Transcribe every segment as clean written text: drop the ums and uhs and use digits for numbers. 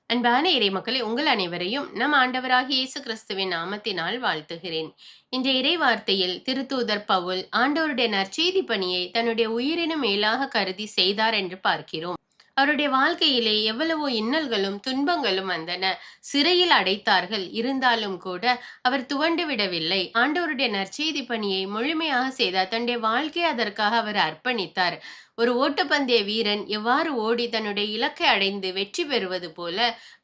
அன்பான இறைமக்களே, உங்கள் அனைவரையும் நம் ஆண்டவராகிய இயேசு கிறிஸ்துவின் நாமத்தினால் வாழ்த்துகிறேன். இன்றைய இறை வார்த்தையில் திருத்தூதர் பவுல் ஆண்டவருடைய நற்செய்தி பணியை தன்னுடைய உயிரினும் மேலாக கருதி செய்தார் என்று பார்க்கிறோம். அவருடைய வாழ்க்கையிலே எவ்வளவோ இன்னல்களும் துன்பங்களும் வந்தன. சிறையில் அடைத்தார்கள். இருந்தாலும் கூட அவர் துவண்டு விடவில்லை. ஆண்டவருடைய நற்செய்தி பணியை முழுமையாக செய்தார். தன்னுடைய வாழ்க்கையை அதற்காக அவர் அர்ப்பணித்தார். ஒரு ஓட்டப்பந்தய வீரன் எவ்வாறு ஓடி தன்னுடைய இலக்கை அடைந்து வெற்றி பெறுவது போல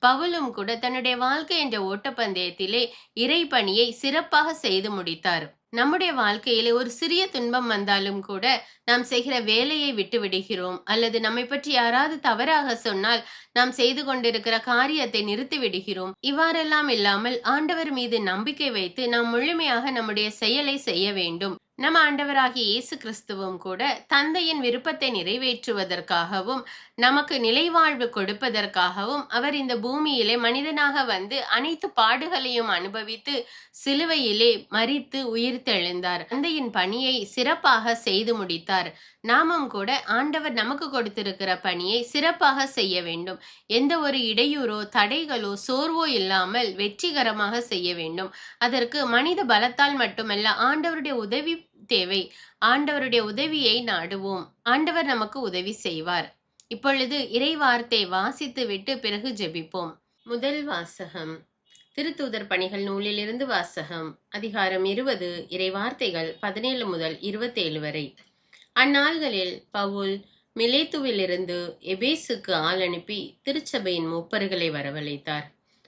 பவுலும் கூட தன்னுடைய வாழ்க்கை என்ற ஓட்டப்பந்தயத்திலே இறை பணியை சிறப்பாக செய்து முடித்தார். நம்முடைய வாழ்க்கையிலே ஒரு சிறிய துன்பம் வந்தாலும் கூட நாம் செய்கிற வேலையை விட்டு விடுகிறோம், அல்லது நம்மை பற்றி யாராவது தவறாக சொன்னால் நாம் செய்து கொண்டிருக்கிற காரியத்தை நிறுத்தி விடுகிறோம். இவ்வாறெல்லாம் இல்லாமல் ஆண்டவர் மீது நம்பிக்கை வைத்து நாம் முழுமையாக நம்முடைய செயலை செய்ய வேண்டும். நம் ஆண்டவராகிய இயேசு கிறிஸ்துவும் கூட தந்தையின் விருப்பத்தை நிறைவேற்றுவதற்காகவும் நமக்கு நிலைவாழ்வு கொடுப்பதற்காகவும் அவர் இந்த பூமியிலே மனிதனாக வந்து அனைத்து பாடுகளையும் அனுபவித்து சிலுவையிலே மரித்து உயிர்த்தெழுந்தார். தந்தையின் பணியை சிறப்பாக செய்து முடித்தார். நாமும் கூட ஆண்டவர் நமக்கு கொடுத்திருக்கிற பணியை சிறப்பாக செய்ய வேண்டும். எந்த ஒரு இடையூறோ தடைகளோ சோர்வோ இல்லாமல் வெற்றிகரமாக செய்ய வேண்டும். அதற்கு மனித பலத்தால் மட்டுமல்ல, ஆண்டவருடைய உதவி தேவை. ஆண்டவருடைய உதவியை நாடுவோம். ஆண்டவர் நமக்கு உதவி செய்வார். இப்பொழுது இறை வார்த்தை வாசித்து விட்டு பிறகு ஜெபிப்போம். முதல் வாசகம் திருத்தூதர் பணிகள் நூலிலிருந்து வாசகம். அதிகாரம் 20, இறை வார்த்தைகள் 17 முதல் 27 வரை. அந்நாள்களில் பவுல் மிலேத்துவிலிருந்து எபேசுக்கு ஆள் அனுப்பி திருச்சபையின் மூப்பர்களை வரவழைத்தார்.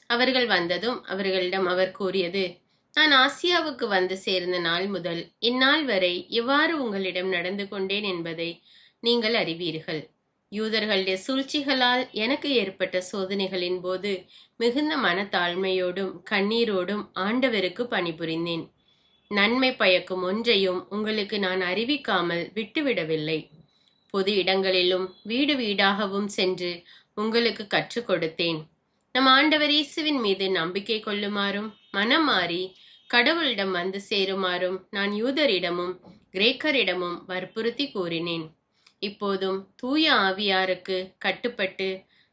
அவர்கள் வந்ததும் அவர்களிடம் அவர் கூறியது: நான் ஆசியாவுக்கு வந்து சேர்ந்த நாள் முதல் இந்நாள் வரை எவ்வாறு உங்களிடம் நடந்து கொண்டேன் என்பதை நீங்கள் அறிவீர்கள். யூதர்களுடைய சூழ்ச்சிகளால் எனக்கு ஏற்பட்ட சோதனைகளின் போது மிகுந்த மனத்தாழ்மையோடும் கண்ணீரோடும் ஆண்டவருக்கு பணிபுரிந்தேன். நன்மை பயக்கும் ஒன்றையும் உங்களுக்கு நான் அறிவிக்காமல் விட்டுவிடவில்லை. பொது இடங்களிலும் வீடு வீடாகவும் சென்று உங்களுக்கு கற்றுக் கொடுத்தேன். நம் ஆண்டவர் இயேசுவின் மீது நம்பிக்கை கொள்ளுமாறும் மனம் மாறி கடவுளிடம் வந்து சேருமாறும் நான் யூதரிடமும் கிரேக்கரிடமும் வற்புறுத்தி கூறினேன். இப்போதும் தூய ஆவியாருக்கு கட்டுப்பட்டு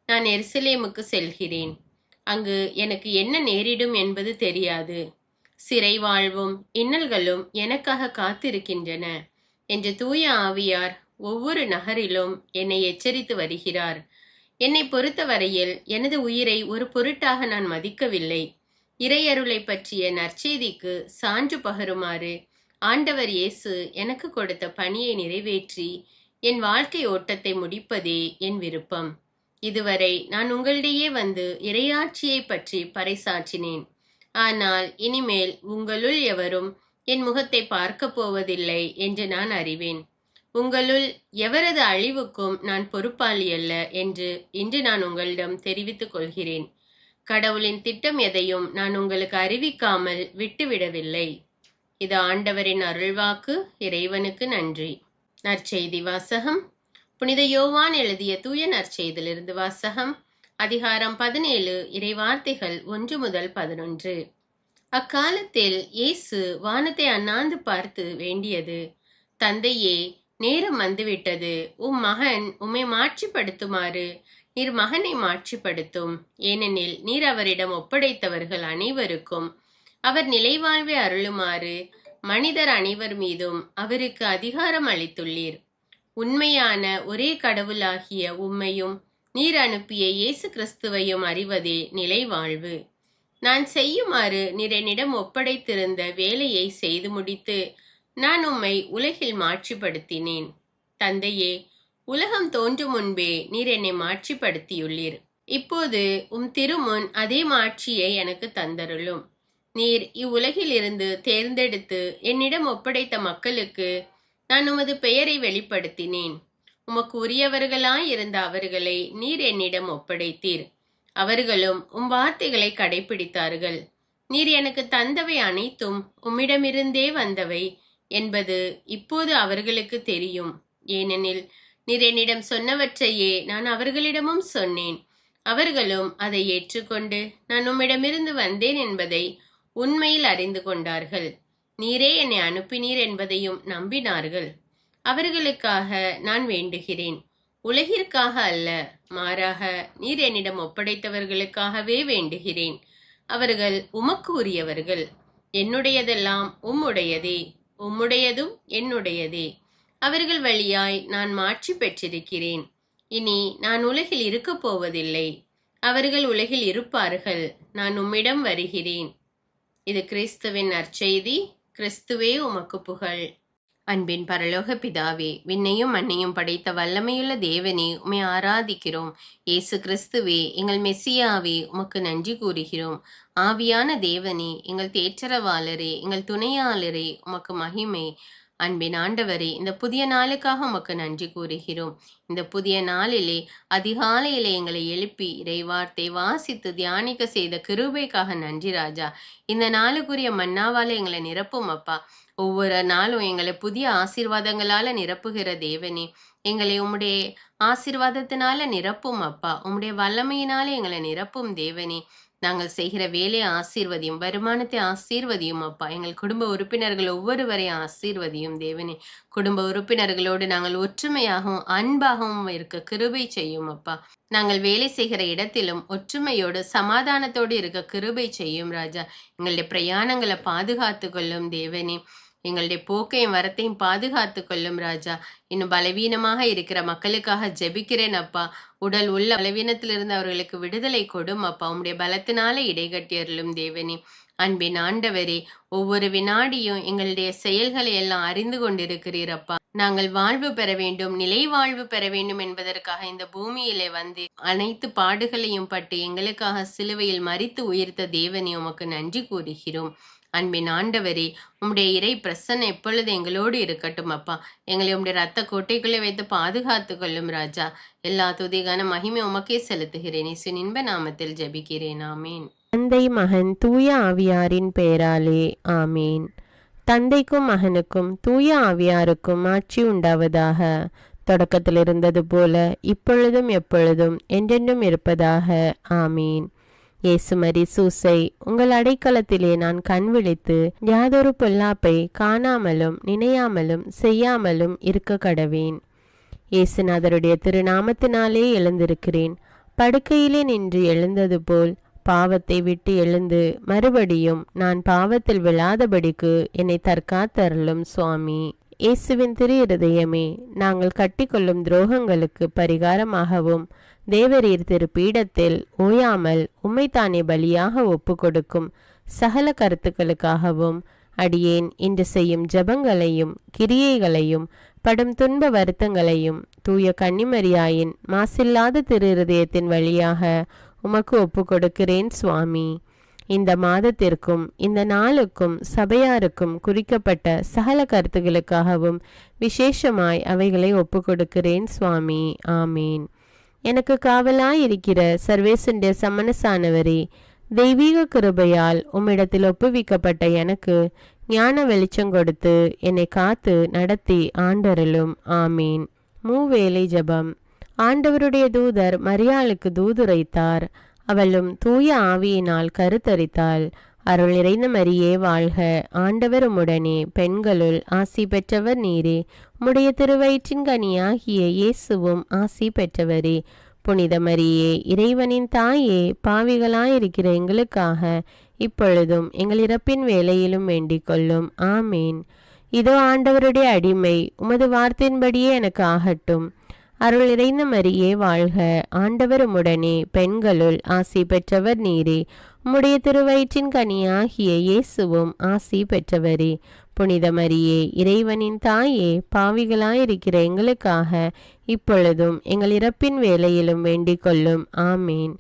நான் எருசலேமுக்கு செல்கிறேன். அங்கு எனக்கு என்ன நேரிடும் என்பது தெரியாது. சிறை வாழ்வும் இன்னல்களும் எனக்காக காத்திருக்கின்றன என்று தூய ஆவியார் ஒவ்வொரு நகரிலும் என்னை எச்சரித்து வருகிறார். என்னை பொறுத்தவரையில் எனது உயிரை ஒரு பொருட்டாக நான் மதிக்கவில்லை. இறையருளை பற்றிய நற்செய்திக்கு சான்று பகருமாறு ஆண்டவர் இயேசு எனக்கு கொடுத்த பணியை நிறைவேற்றி என் வாழ்க்கை ஓட்டத்தை முடிப்பதே என் விருப்பம். இதுவரை நான் உங்களிடையே வந்து இறையாட்சியை பற்றி பறைசாற்றினேன். ஆனால் இனிமேல் உங்களுள் எவரும் என் முகத்தை பார்க்க போவதில்லை என்று நான் அறிவேன். உங்களுள் எவரது அழிவுக்கும் நான் பொறுப்பாளி அல்ல என்று இன்று நான் உங்களிடம் தெரிவித்துக் கொள்கிறேன். கடவுளின் திட்டம் எதையும் நான் உங்களுக்கு அறிவிக்காமல் விட்டுவிடவில்லை. இது ஆண்டவரின் அருள்வாக்கு. இறைவனுக்கு நன்றி. நற்செய்தி வாசகம். புனித யோவான் எழுதிய தூய நற்செய்தியிலிருந்து வாசகம். அதிகாரம் 17, இறை வார்த்தைகள் 1 முதல் 11. அக்காலத்தில் இயேசு வானத்தை அண்ணாந்து பார்த்து வேண்டியது: தந்தையே, நேரம் வந்துவிட்டது. மகன் உம்மை மாட்சிப்படுத்துமாறு நீர் மகனை மாட்சிப்படுத்தும். ஏனெனில் நீர் அவரிடம் ஒப்படைத்தவர்கள் அனைவருக்கும் அவர் நிலைவாழ்வை அருளுமாறு மனிதர் அனைவர் மீதும் அவருக்கு அதிகாரம் அளித்துள்ளீர். உண்மையான ஒரே கடவுளாகிய உம்மையும் நீர் அனுப்பிய இயேசு கிறிஸ்துவையும் அறிவதே நிலைவாழ்வு. நான் செய்யுமாறு நீர் என்னிடம் ஒப்படைத்திருந்த வேலையை செய்து முடித்து நான் உம்மை உலகில் மாட்சிப்படுத்தினேன். தந்தையே, உலகம் தோன்றும் முன்பே நீர் என்னை மாட்சிப்படுத்தியுள்ளீர். இப்போது திருமுன் அதே மாட்சியை எனக்கு தந்தருளும். நீர் இவ்வுலகில் இருந்து தேர்ந்தெடுத்து என்னிடம் ஒப்படைத்த மக்களுக்கு நான் உமது பெயரை வெளிப்படுத்தினேன். உமக்கு உரியவர்களாயிருந்த அவர்களை நீர் என்னிடம் ஒப்படைத்தீர். அவர்களும் வார்த்தைகளை கடைபிடித்தார்கள். நீர் எனக்கு தந்தவை அனைத்தும் உம்மிடமிருந்தே வந்தவை என்பது இப்போது அவர்களுக்கு தெரியும். ஏனெனில் நீர் என்னிடம் சொன்னவற்றையே நான் அவர்களிடமும் சொன்னேன். அவர்களும் அதை ஏற்றுக்கொண்டு நான் உம்மிடமிருந்து வந்தேன் என்பதை உண்மையில் அறிந்து கொண்டார்கள். நீரே என்னை அனுப்பினீர் என்பதையும் நம்பினார்கள். அவர்களுக்காக நான் வேண்டுகிறேன். உலகிற்காக அல்ல, மாறாக நீர் என்னிடம் ஒப்படைத்தவர்களுக்காகவே வேண்டுகிறேன். அவர்கள் உமக்கு உரியவர்கள். என்னுடையதெல்லாம் உம்முடையதே, உம்முடையதும் என்னுடையதே. அவர்கள் வழியாய் நான் மாட்சி பெற்றிருக்கிறேன். இனி நான் உலகில் இருக்கப் போவதில்லை. அவர்கள் உலகில் இருப்பார்கள். நான் உம்மிடம் வருகிறேன். இது கிறிஸ்துவின் நற்செய்தி. கிறிஸ்துவே உமக்கு புகழ். அன்பின் பரலோக பிதாவே, விண்ணையும் மண்ணையும் படைத்த வல்லமையுள்ள தேவனே, உம்மை ஆராதிக்கிறோம். இயேசு கிறிஸ்துவே, எங்கள் மெஸ்ஸியாவே, உமக்கு நன்றி கூறுகிறோம். ஆவியான தேவனே, எங்கள் தேற்றரவாளரே, எங்கள் துணையாளரே, உமக்கு மகிமை. அன்பின் ஆண்டவரே, இந்த புதிய நாளுக்காக உமக்கு நன்றி கூறுகிறோம். இந்த புதிய நாளிலே அதிகாலையிலே எங்களை எழுப்பி இறைவார்த்தை வாசித்து தியானிக்க செய்த கிருபைக்காக நன்றி ராஜா. இந்த நாளுக்குரிய மன்னாவால எங்களை நிரப்பும் அப்பா. ஒவ்வொரு நாளும் எங்களை புதிய ஆசீர்வாதங்களால நிரப்புகிற தேவனே, எங்களை உம்முடைய ஆசீர்வாதத்தினால நிரப்பும் அப்பா. உம்முடைய வல்லமையினால எங்களை நிரப்பும் தேவனே. நாங்கள் செய்கிற வேலையை ஆசீர்வதியும், வருமானத்தை ஆசீர்வதியும் அப்பா. எங்கள் குடும்ப உறுப்பினர்கள் ஒவ்வொருவரையும் ஆசீர்வதியும் தேவனே. குடும்ப உறுப்பினர்களோடு நாங்கள் ஒற்றுமையாகவும் அன்பாகவும் இருக்க கிருபை செய்யும் அப்பா. நாங்கள் வேலை செய்கிற இடத்திலும் ஒற்றுமையோடு சமாதானத்தோடு இருக்க கிருபை செய்யும் ராஜா. எங்களுடைய பிரயாணங்களை பாதுகாத்து கொள்ளும் தேவனே. எங்களுடைய போக்கையும் வரத்தையும் பாதுகாத்து கொள்ளும் ராஜா. இன்னும் பலவீனமாக இருக்கிற மக்களுக்காக ஜெபிக்கிறேன் அப்பா. உடல் உள்ள பலவீனத்திலிருந்து அவர்களுக்கு விடுதலை கொடும் அப்பா. உம்முடைய பலத்தினால இடைகட்டியருளும் தேவனே. அன்பின் ஆண்டவரே, ஒவ்வொரு வினாடியும் எங்களுடைய செயல்களை எல்லாம் அறிந்து கொண்டிருக்கிறீரப்பா. நாங்கள் வாழ்வு பெற வேண்டும், நிலை வாழ்வு பெற வேண்டும் என்பதற்காக இந்த பூமியிலே வந்து அனைத்து பாடுகளையும் பட்டு எங்களுக்காக சிலுவையில் மரித்து உயிர்த்த தேவனே, உமக்கு நன்றி கூறுகிறோம். அன்பின் ஆண்டவரே, உம்முடைய இறை பிரசன்னம் எப்பொழுது எங்களோடு இருக்கட்டும் அப்பா. எங்களை உம்முடைய ரத்த கோட்டைக்குள்ளே வைத்து பாதுகாத்து கொள்ளும் ராஜா. எல்லா துதிகான மகிமை உமக்கே செலுத்துகிறேன். இயேசுவின் இன்ப நாமத்தில் ஜெபிக்கிறேன். ஆமீன். தந்தை, மகன், தூய ஆவியாரின் பெயராலே ஆமீன். தந்தைக்கும் மகனுக்கும் தூய ஆவியாருக்கும் ஆட்சி உண்டாவதாக. தொடக்கத்தில் இருந்தது போல இப்பொழுதும் எப்பொழுதும் என்றென்றும் இருப்பதாக. ஆமீன். இயேசுமரி சூசை, உங்கள் அடைக்கலத்திலே நான் கண் விழித்து யாதொரு பொல்லாப்பை காணாமலும் நினையாமலும் செய்யாமலும் இருக்க கடவேன். இயேசுநாதருடைய திருநாமத்தினாலே எழுந்திருக்கிறேன். படுக்கையிலே நின்று எழுந்தது போல் பாவத்தை விட்டு எழுந்து மறுபடியும் நான் பாவத்தில் விழாதபடிக்கு என்னை தற்காத்தருளும் சுவாமி. இயேசுவின் திரு இருதயமே, நாங்கள் கட்டிக்கொள்ளும் துரோகங்களுக்கு பரிகாரமாகவும் தேவரீர் திரு பீடத்தில் ஓயாமல் உம்மைத்தானே பலியாக ஒப்பு கொடுக்கும் சகல கருத்துக்களுக்காகவும் அடியேன் இன்று செய்யும் ஜபங்களையும் கிரியைகளையும் படும் துன்ப வருத்தங்களையும் தூய கன்னிமரியாயின் மாசில்லாத திரு இருதயத்தின் வழியாக உமக்கு ஒப்பு கொடுக்கிறேன் சுவாமி. இந்த மாதத்திற்கும் இந்த நாளுக்கும் சபையாருக்கும் குறிக்கப்பட்ட சகல கருத்துகளுக்காகவும் விசேஷமாய் அவைகளை ஒப்பு கொடுக்கிறேன் சுவாமி. ஆமீன். எனக்கு காவலாயிருக்கிற சர்வேசுடைய சமனசானவரே, தெய்வீக கிருபையால் உம்மிடத்தில் ஒப்புவிக்கப்பட்ட எனக்கு ஞான வெளிச்சம் கொடுத்து என்னை காத்து நடத்தி ஆண்டருளும். ஆமீன். மூவேளை ஜபம். ஆண்டவருடைய தூதர் மரியாளுக்கு தூதுரைத்தார். அவளும் தூய ஆவியினால் கருத்தரித்தாள். அருள் நிறைந்த மரியே வாழ்க, ஆண்டவர் உம்முடனே, பெண்களுள் ஆசி பெற்றவர் நீரே. உம்முடைய திருவயிற்றின் கனியாகிய இயேசுவும் ஆசி பெற்றவரே. புனித மரியே, இறைவனின் தாயே, பாவிகளாயிருக்கிற எங்களுக்காக இப்பொழுதும் எங்கள் இறப்பின் வேளையிலும் வேண்டிக் கொள்ளும். ஆமீன். இதோ ஆண்டவருடைய அடிமை, உமது வார்த்தையின்படியே எனக்கு ஆகட்டும். அருள் நிறைந்த மரியே வாழ்க, ஆண்டவர் உம்முடனே, பெண்களுள் ஆசி பெற்றவர் நீரே. உம்முடைய திருவயிற்றின் கனியாகிய இயேசுவும் ஆசி பெற்றவரே. புனித மரியே, இறைவனின் தாயே, பாவிகளாயிருக்கிற எங்களுக்காக இப்பொழுதும் எங்கள் இறப்பின் வேளையிலும் வேண்டிக் கொள்ளும். ஆமீன்.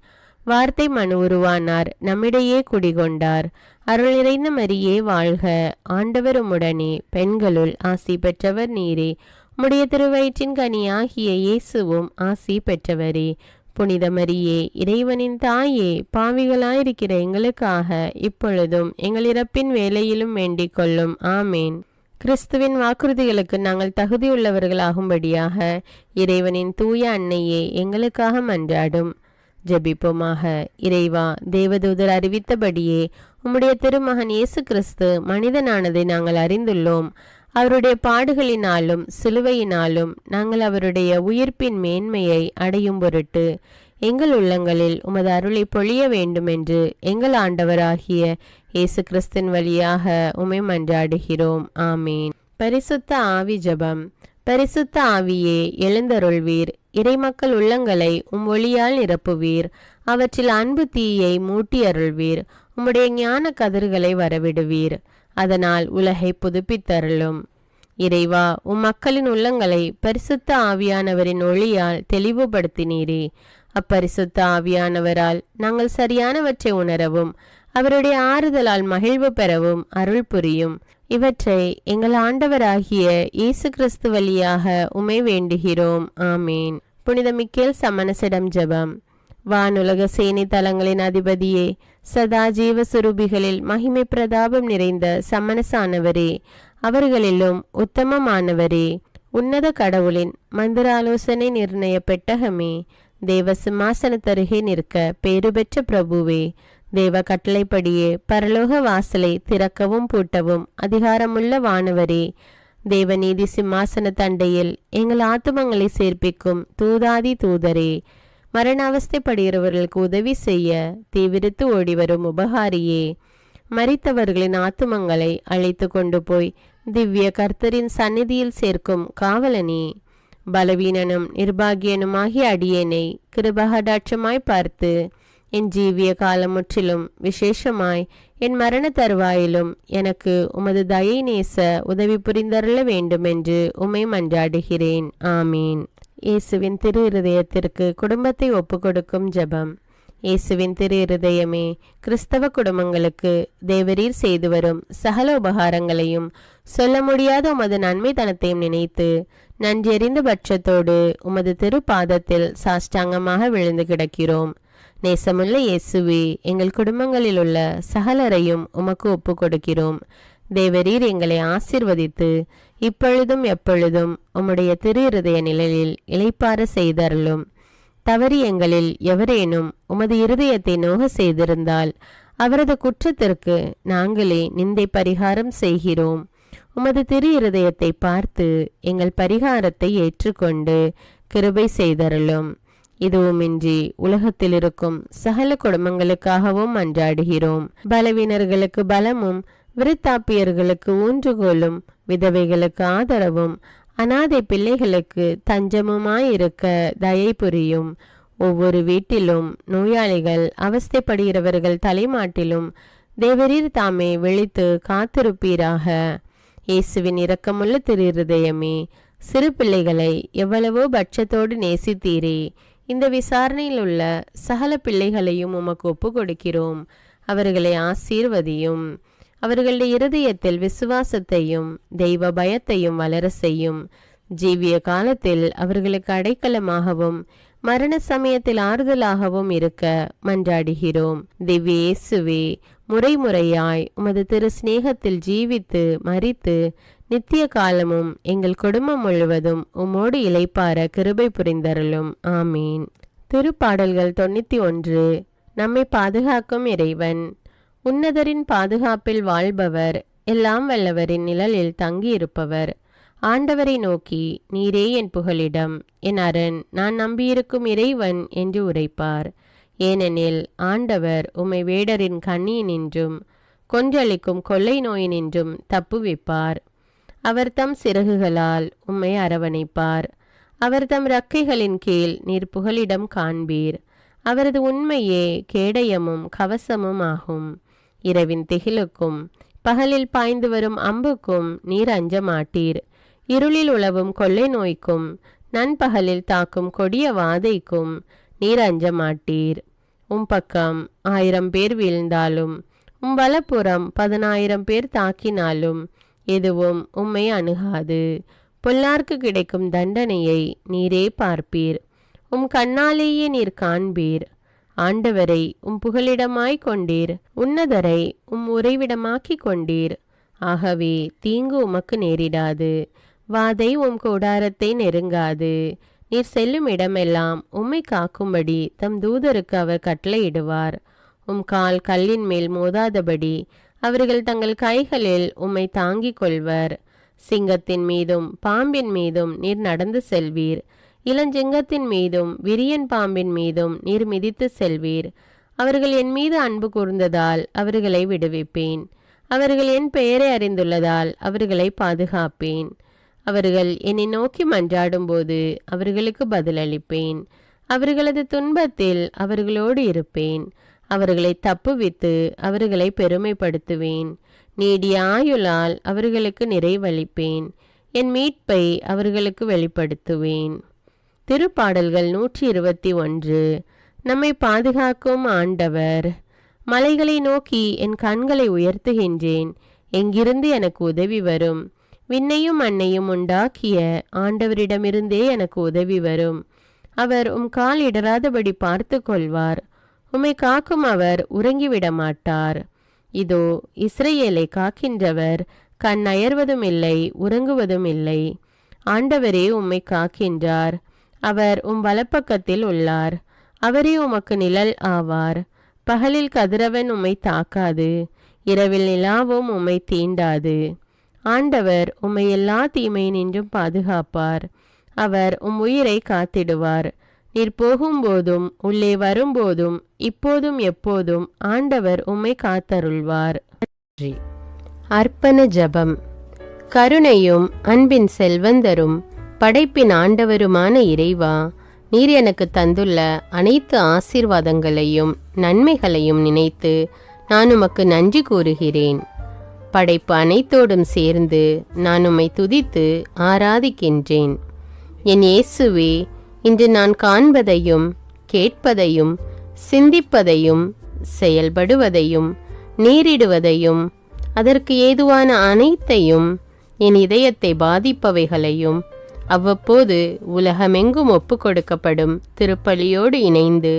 வார்த்தை மனு உருவானார், நம்மிடையே குடிகொண்டார். அருள் நிறைந்த மரியே வாழ்க, ஆண்டவர் உம்முடனே, பெண்களுள் ஆசி பெற்றவர் நீரே. உம்முடைய திருவயிற்றின் கனியாகிய இயேசுவும் ஆசி பெற்றவரே. புனித மரியே, இறைவனின் தாயே, பாவிகளாயிருக்கிற எங்களுக்காக இப்பொழுதும் எங்கள் இறப்பின் வேளையிலும் வேண்டிக் கொள்ளும். ஆமேன். கிறிஸ்துவின் வாக்குறுதிகளுக்கு நாங்கள் தகுதியுள்ளவர்களாகும்படியாக இறைவனின் தூய அன்னையே எங்களுக்காக மன்றாடும். ஜெபிப்போமாக. இறைவா, தேவதூதர் அறிவித்தபடியே உம்முடைய திருமகன் இயேசு கிறிஸ்து மனிதனானதை நாங்கள் அறிந்துள்ளோம். அவருடைய பாடுகளினாலும் சிலுவையினாலும் நாங்கள் அவருடைய உயிர்ப்பின் மேன்மையை அடையும் பொருட்டு எங்கள் உள்ளங்களில் உமது அருளை பொழிய வேண்டுமென்று எங்கள் ஆண்டவராகிய இயேசு கிறிஸ்தின் வழியாக உம்மை மன்றாடுகிறோம். ஆமீன். பரிசுத்த ஆவி ஜெபம். பரிசுத்த ஆவியே, எழுந்தருள்வீர். இறைமக்கள் உள்ளங்களை ஒளியால் நிரப்புவீர். அவற்றில் அன்பு தீயை மூட்டி அருள்வீர். உம்முடைய ஞான கதிர்களை வரவிடுவீர். அதனால் உலகை புதுப்பித்தருளும். இறைவா, மக்களின் உள்ளங்களை பரிசுத்த ஆவியானவரின் ஒளியால் தெளிவுபடுத்தினீரே. அப்பரிசுத்த ஆவியானவரால் நாங்கள் சரியானவற்றை உணரவும் அவருடைய ஆறுதலால் மகிழ்வு பெறவும் அருள் புரியும். இவற்றை எங்கள் ஆண்டவராகிய இயேசு கிறிஸ்து வழியாக உம்மை வேண்டுகிறோம். ஆமீன். புனித மிக்கேல் சமணசிடம் ஜெபம். வானுலக சேனை தலங்களின் அதிபதியே, சதா ஜீவ சுரூபிகளில் மகிமை பிரதாபம் நிறைந்த சமணசானவரே, அவர்களிலும் உத்தமமானவரே, உன்னத கடவுளின் மந்திர ஆலோசனை நிர்ணய பெட்டகமே, தேவ சிம்மாசனத்தருகே நிற்க பேறு பெற்ற பிரபுவே, தேவ கட்டளைப்படியே பரலோக வாசலை திறக்கவும் பூட்டவும் அதிகாரமுள்ள வானவரே, தேவநீதி சிம்மாசன தண்டையில் எங்கள் ஆத்துமங்களை சேர்ப்பிக்கும் தூதாதி தூதரே, மரண அவஸ்தைப்படுகிறவர்களுக்கு உதவி செய்ய தீவிரித்து ஓடிவரும் உபகாரியே, மரித்தவர்களின் ஆத்துமங்களை அழைத்து கொண்டு போய் திவ்ய கர்த்தரின் சந்நிதியில் சேர்க்கும் காவலனே, பலவீனனும் நிர்பாகியனுமாகிய அடியேனை கிருபகடாட்சமாய் பார்த்து என் ஜீவிய காலம் முற்றிலும் விசேஷமாய் என் மரண தருவாயிலும் எனக்கு உமது தயை நேச உதவி புரிந்தருள வேண்டுமென்று உம்மை மன்றாடுகிறேன். ஆமீன். இயேசுவின் திரு இருதயத்திற்கு குடும்பத்தை ஒப்புக்கொடுக்கும் ஜெபம். இயேசுவின் திரு இருதயமே, கிறிஸ்தவ குடும்பங்களுக்கு தேவரீர் செய்து வரும் சகல உபகாரங்களையும் சொல்ல முடியாத உமது நன்மைத்தனத்தையும் நினைத்து நன்றெறிந்த பட்சத்தோடு உமது திரு பாதத்தில் சாஷ்டாங்கமாக விழுந்து கிடக்கிறோம். நேசமுள்ள இயேசுவே, எங்கள் குடும்பங்களில் உள்ள சகலரையும் உமக்கு ஒப்பு கொடுக்கிறோம். தேவரீர் எங்களை ஆசீர்வதித்து இப்பொழுதும் எப்பொழுதும் உம்முடைய திரு இருதய நிழலில் இளைப்பாற செய்தருளும். தவறி எங்களில் எவரேனும் உமது இருதயத்தை நோக செய்திருந்தால் அவரது குற்றத்திற்கு நாங்களே நிந்தை பரிகாரம் செய்கிறோம். உமது திரு இருதயத்தை பார்த்து எங்கள் பரிகாரத்தை ஏற்றுக்கொண்டு கிருபை செய்தருளும். இதுவுமின்றி உலகத்தில் இருக்கும் சகல குடும்பங்களுக்காகவும் மன்றாடுகிறோம். பலவீனர்களுக்கு பலமும், விருத்தாப்பியர்களுக்கு ஊன்றுகோலும், விதவைகளுக்கு ஆதரவும், அனாதை பிள்ளைகளுக்கு தஞ்சமுமாயிருக்க தயை புரியும். ஒவ்வொரு வீட்டிலும் நோயாளிகள் அவஸ்தைப்படுகிறவர்கள் தலைமாட்டிலும் தேவரீர் தாமே விழித்து காத்திருப்பீராக. இயேசுவின் இரக்கமுள்ள திரு இருதயமே, சிறு பிள்ளைகளை எவ்வளவோ பட்சத்தோடு நேசித்தீரே. இந்த விசாரணையில் உள்ள சகல பிள்ளைகளையும் உமக்கு ஒப்பு கொடுக்கிறோம். அவர்களை ஆசீர்வதியும். அவர்களுடைய இருதயத்தில் விசுவாசத்தையும் தெய்வ பயத்தையும் வளர செய்யும். ஜீவிய காலத்தில் அவர்களுக்கு அடைக்கலமாகவும் மரண சமயத்தில் ஆறுதலாகவும் இருக்க மன்றாடுகிறோம். திவ்ய இயேசுவே, முறைமுறையாய் உமது திரு சிநேகத்தில் ஜீவித்து மரித்து நித்திய காலமும் எங்கள் குடும்பம் முழுவதும் உம்மோடு இளைப்பார கிருபை புரிந்தருளும். ஆமீன். திருப்பாடல்கள் 91. நம்மை பாதுகாக்கும் இறைவன். உன்னதரின் பாதுகாப்பில் வாழ்பவர், எல்லாம் வல்லவரின் நிழலில் தங்கியிருப்பவர். ஆண்டவரை நோக்கி, நீரே என் புகலிடம், என் அரண், நான் நம்பியிருக்கும் இறைவன் என்று உரைப்பார். ஏனெனில் ஆண்டவர் உம்மை வேடரின் கண்ணியினின்றும் கொன்றளிக்கும் கொள்ளை நோயினின்றும் தப்புவிப்பார். அவர் தம் சிறகுகளால் உம்மை அரவணைப்பார். அவர் தம் இறக்கைகளின் கீழ் நீர் புகலிடம் காண்பீர். அவரது உண்மையே கேடயமும் கவசமும் ஆகும். இரவின் திகிலுக்கும் பகலில் பாய்ந்து வரும் அம்புக்கும் நீர் அஞ்ச மாட்டீர். இருளில் உலவும் கொள்ளை நோய்க்கும் நண்பகலில் தாக்கும் கொடிய வாதைக்கும் நீர் அஞ்ச மாட்டீர். பக்கம் 1000 பேர் வீழ்ந்தாலும் வலப்புறம் 10,000 பேர் தாக்கினாலும் எதுவும் உம்மை அணுகாது. பொல்லார்க்கு கிடைக்கும் தண்டனையை நீரே பார்ப்பீர். கண்ணாலேயே நீர் காண்பீர். ஆண்டவரை புகலிடமாய் கொண்டீர். உன்னதரை உறைவிடமாக்கி கொண்டீர். ஆகவே தீங்கு உமக்கு நேரிடாது. வாதை கூடாரத்தை நெருங்காது. நீர் செல்லும் இடமெல்லாம் உம்மை காக்கும்படி தம் தூதருக்கு அவர் கட்டளையிடுவார். கால் கல்லின் மேல் மோதாதபடி அவர்கள் தங்கள் கைகளில் உம்மை தாங்கிக் கொள்வர். சிங்கத்தின் மீதும் பாம்பின் மீதும் நீர் நடந்து செல்வீர். இளஞ்சிங்கத்தின் மீதும் விரியன் பாம்பின் மீதும் நீர் மிதித்து செல்வீர். அவர்கள் என் மீது அன்பு கூர்ந்ததால் அவர்களை விடுவிப்பேன். அவர்கள் என் பெயரை அறிந்துள்ளதால் அவர்களை பாதுகாப்பேன். அவர்கள் என்னை நோக்கி மன்றாடும்போது அவர்களுக்கு பதிலளிப்பேன். அவர்களது துன்பத்தில் அவர்களோடு இருப்பேன். அவர்களை தப்புவித்து அவர்களை பெருமைப்படுத்துவேன். நீடிய ஆயுளால் அவர்களுக்கு நிறைவளிப்பேன். என் மீட்பை அவர்களுக்கு வெளிப்படுத்துவேன். திருப்பாடல்கள் 121. நம்மை பாதுகாக்கும் ஆண்டவர். மலைகளை நோக்கி என் கண்களை உயர்த்துகின்றேன். எங்கிருந்து எனக்கு உதவி வரும்? விண்ணையும் மண்ணையும் உண்டாக்கிய ஆண்டவரிடமிருந்தே எனக்கு உதவி வரும். அவர் கால் இடராதபடி பார்த்து கொள்வார். உம்மை காக்கும் அவர் உறங்கிவிட மாட்டார். இதோ இஸ்ரவேலை காக்கின்றவர் கண் அயர்வதும் இல்லை, உறங்குவதும் இல்லை. ஆண்டவரே உம்மை காக்கின்றார். அவர் வலப்பக்கத்தில் உள்ளார். அவரே உமக்கு நிழல் ஆவார். பகலில் கதிரவன் உம்மை தாக்காது, இரவில் நிலாவும் உம்மை தீண்டாது. ஆண்டவர் உம்மை எல்லா தீமையினின்றும் பாதுகாப்பார். அவர் உயிரை காத்திடுவார். நீர் போகும்போதும் உள்ளே வரும்போதும் இப்போதும் எப்போதும் ஆண்டவர் உம்மை காத்தருள்வார். அர்ப்பண ஜபம். கருணையும் அன்பின் செல்வந்தரும் படைப்பின் ஆண்டவருமான இறைவா, நீர் எனக்கு தந்துள்ள அனைத்து ஆசீர்வாதங்களையும் நன்மைகளையும் நினைத்து நான் உமக்கு நன்றி கூறுகிறேன். படைப்பு அனைத்தோடும் சேர்ந்து நான் உம்மை துதித்து ஆராதிக்கின்றேன். என் இயேசுவே, இன்று நான் காண்பதையும் கேட்பதையும் சிந்திப்பதையும் செயல்படுவதையும் நேரிடுவதையும் அதற்கு ஏதுவான அனைத்தையும் என் இதயத்தை பாதிப்பவைகளையும் அவ்வப்போது உலகமெங்கும் ஒப்பு கொடுக்கப்படும் திருப்பலியோடு இணைந்து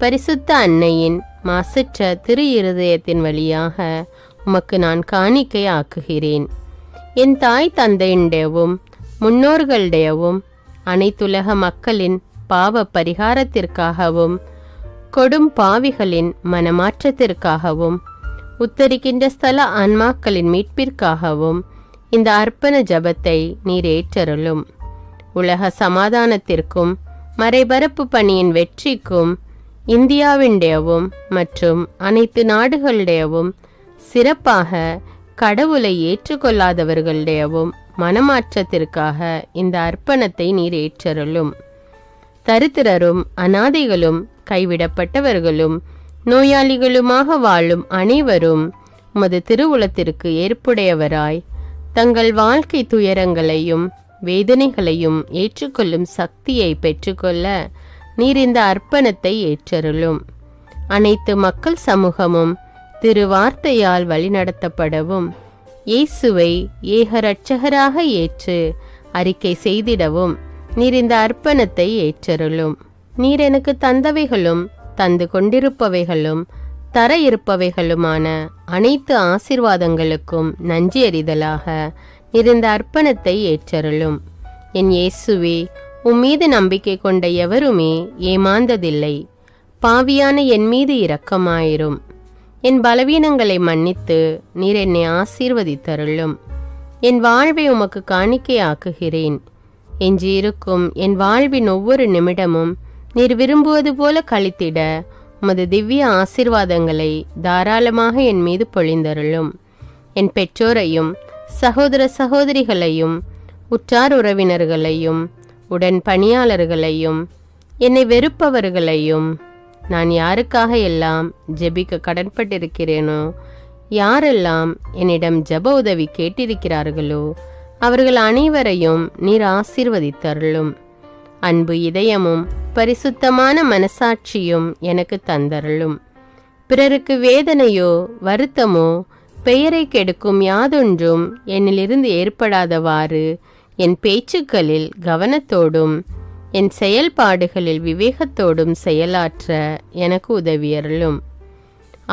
பரிசுத்த அன்னையின் மாசற்ற திரு இருதயத்தின் வழியாக உமக்கு நான் காணிக்கை ஆக்குகிறேன். என் தாய் தந்தையுடையவும் முன்னோர்களுடையவும் அனைத்துலக மக்களின் பாவ பரிகாரத்திற்காகவும் கொடும் பாவிகளின் மனமாற்றத்திற்காகவும் உத்தரிக்கின்ற ஸ்தல ஆன்மாக்களின் மீட்பிற்காகவும் இந்த அர்ப்பண ஜபத்தை நீர் ஏற்றருளும். உலக சமாதானத்திற்கும் மறைபரப்பு பணியின் வெற்றிக்கும் இந்தியாவின்டையவும் மற்றும் அனைத்து நாடுகளுடையவும் சிறப்பாக கடவுளை ஏற்றுக்கொள்ளாதவர்களுடையவும் மனமாற்றத்திற்காக இந்த அர்ப்பணத்தை நீர் ஏற்றருளும். தரித்திரரும் அனாதைகளும் கைவிடப்பட்டவர்களும் நோயாளிகளுமாக வாழும் அனைவரும் உமது திருவுளத்திற்கு ஏற்புடையவராய் தங்கள் வாழ்க்கை துயரங்களையும் வேதனைகளையும் ஏற்றுக்கொள்ளும் சக்தியை பெற்றுக்கொள்ள நீர் இந்த அர்ப்பணத்தை ஏற்றருளும். அனைத்து மக்கள் சமூகமும் திருவார்த்தையால் வழிநடத்தப்படவும் இயேசுவை ஏக இரட்சகராக ஏற்று அறிக்கை செய்திடவும் நீர் இந்த அர்ப்பணத்தை ஏற்றருளும். நீர் எனக்கு தந்தவைகளும் தந்து கொண்டிருப்பவைகளும் தர இருப்பவைகளுமான அனைத்து ஆசீர்வாதங்களுக்கும் நன்றி அறிதலாக நீர் இந்த அர்ப்பணத்தை ஏற்றருளும். என் இயேசுவே, உம்மீது நம்பிக்கை கொண்ட எவருமே ஏமாந்ததில்லை. பாவியான என் மீது இரக்கமாயிரும். என் பலவீனங்களை மன்னித்து நீர் என்னை ஆசீர்வதித்தருளும். என் வாழ்வை உமக்கு காணிக்கையாக்குகிறேன். எஞ்சியிருக்கும் என் வாழ்வின் ஒவ்வொரு நிமிடமும் நீர் விரும்புவது போல கழித்திட உமது திவ்ய ஆசீர்வாதங்களை தாராளமாக என் மீது பொழிந்தருளும். என் பெற்றோரையும் சகோதர சகோதரிகளையும் உற்றார் உறவினர்களையும் உடன் பணியாளர்களையும் என்னை வெறுப்பவர்களையும் நான் யாருக்காக எல்லாம் ஜெபிக்க கடன்பட்டிருக்கிறேனோ, யாரெல்லாம் என்னிடம் ஜெப உதவி கேட்டிருக்கிறார்களோ அவர்கள் அனைவரையும் நீர் ஆசீர்வதித்தருளும். அன்பு இதயமும் பரிசுத்தமான மனசாட்சியும் எனக்கு தந்தருளும். பிறருக்கு வேதனையோ வருத்தமோ பெயரை கெடுக்கும் யாதொன்றும் என்னிலிருந்து ஏற்படாதவாறு என் பேச்சுக்களில் கவனத்தோடும் என் செயல்பாடுகளில் விவேகத்தோடும் செயலாற்ற எனக்கு உதவியருளும்.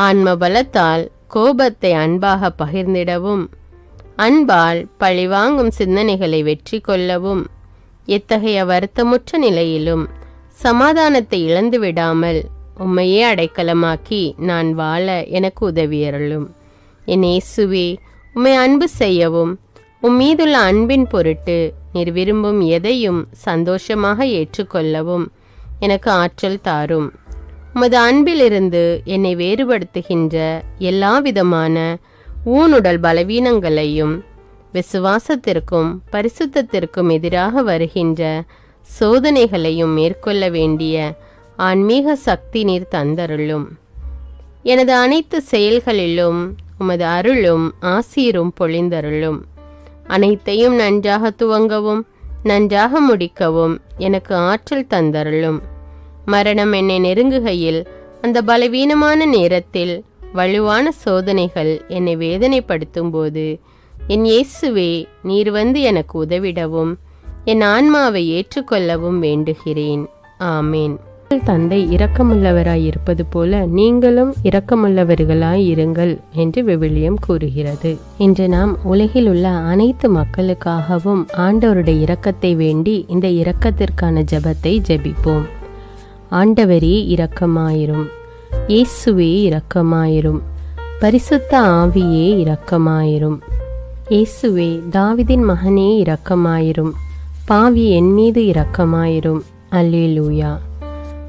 ஆன்ம பலத்தால் கோபத்தை அன்பாக பகிர்ந்திடவும் அன்பால் பழிவாங்கும் சிந்தனைகளை வெற்றி கொள்ளவும் எத்தகைய வருத்தமுற்ற நிலையிலும் சமாதானத்தை இழந்து விடாமல் உம்மையே அடைக்கலமாக்கி நான் வாழ எனக்கு உதவியருளும். என் இயேசுவே, உம்மை அன்பு செய்யவும் மீதுள்ள அன்பின் பொருட்டு நீர் விரும்பும் எதையும் சந்தோஷமாக ஏற்றுக்கொள்ளவும் எனக்கு ஆற்றல் தாரும். உமது அன்பிலிருந்து என்னை வேறுபடுத்துகின்ற எல்லா விதமான ஊனுடல் பலவீனங்களையும் விசுவாசத்திற்கும் பரிசுத்தத்திற்கும் எதிராக வருகின்ற சோதனைகளையும் மேற்கொள்ள வேண்டிய ஆன்மீக சக்தி நீர் தந்தருளும். எனது அனைத்து செயல்களிலும் உமது அருளும் ஆசீரும் பொழிந்தருளும். அனைத்தையும் நன்றாக துவங்கவும் நன்றாக முடிக்கவும் எனக்கு ஆற்றல் தந்தருளும். மரணம் என்னை நெருங்குகையில் அந்த பலவீனமான நேரத்தில் வலுவான சோதனைகள் என்னை வேதனைப்படுத்தும் போது என் இயேசுவே, நீர் வந்து எனக்கு உதவிடவும் என் ஆன்மாவை ஏற்றுக்கொள்ளவும் வேண்டுகிறேன். ஆமேன். தந்தை இரக்கமுள்ளவராய் இருப்பது போல நீங்களும் இரக்கமுள்ளவர்களாய் இருங்கள் என்று விவிலியம் கூறுகிறது. இன்று நாம் உலகில் உள்ள அனைத்து மக்களுக்காகவும் ஆண்டவருடைய இரக்கத்தை வேண்டி இந்த இரக்கத்திற்கான ஜெபத்தை ஜெபிப்போம். ஆண்டவரே இரக்கமாயிரும், இயேசுவே இரக்கமாயிரும், பரிசுத்த ஆவியே இரக்கமாயிரும். இயேசுவே, தாவீதின் மகனே இரக்கமாயிரும், பாவி என் மீது இரக்கமாயிரும். அல்லேலூயா.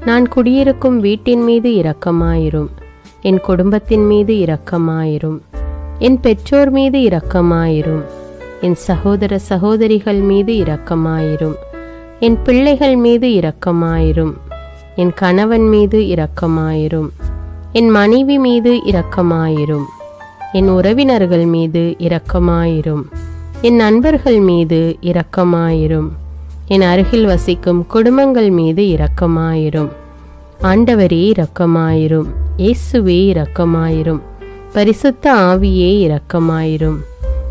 நான் குடியிருக்கும் வீட்டின் மீது இரக்கமாயிரும், என் குடும்பத்தின் மீது இரக்கமாயிரும், என் பெற்றோர் மீது இரக்கமாயிரும், என் சகோதர சகோதரிகள் மீது இரக்கமாயிரும், என் பிள்ளைகள் மீது இரக்கமாயிரும், என் கணவன் மீது இரக்கமாயிரும், என் மனைவி மீது இரக்கமாயிரும், என் உறவினர்கள் மீது இரக்கமாயிரும், என் நண்பர்கள் மீது இரக்கமாயிரும், என் அருகில் வசிக்கும் குடும்பங்கள் மீது இரக்கமாயிரும். ஆண்டவரே இரக்கமாயிரும், இயேசுவே இரக்கமாயிரும், பரிசுத்த ஆவியே இரக்கமாயிரும்.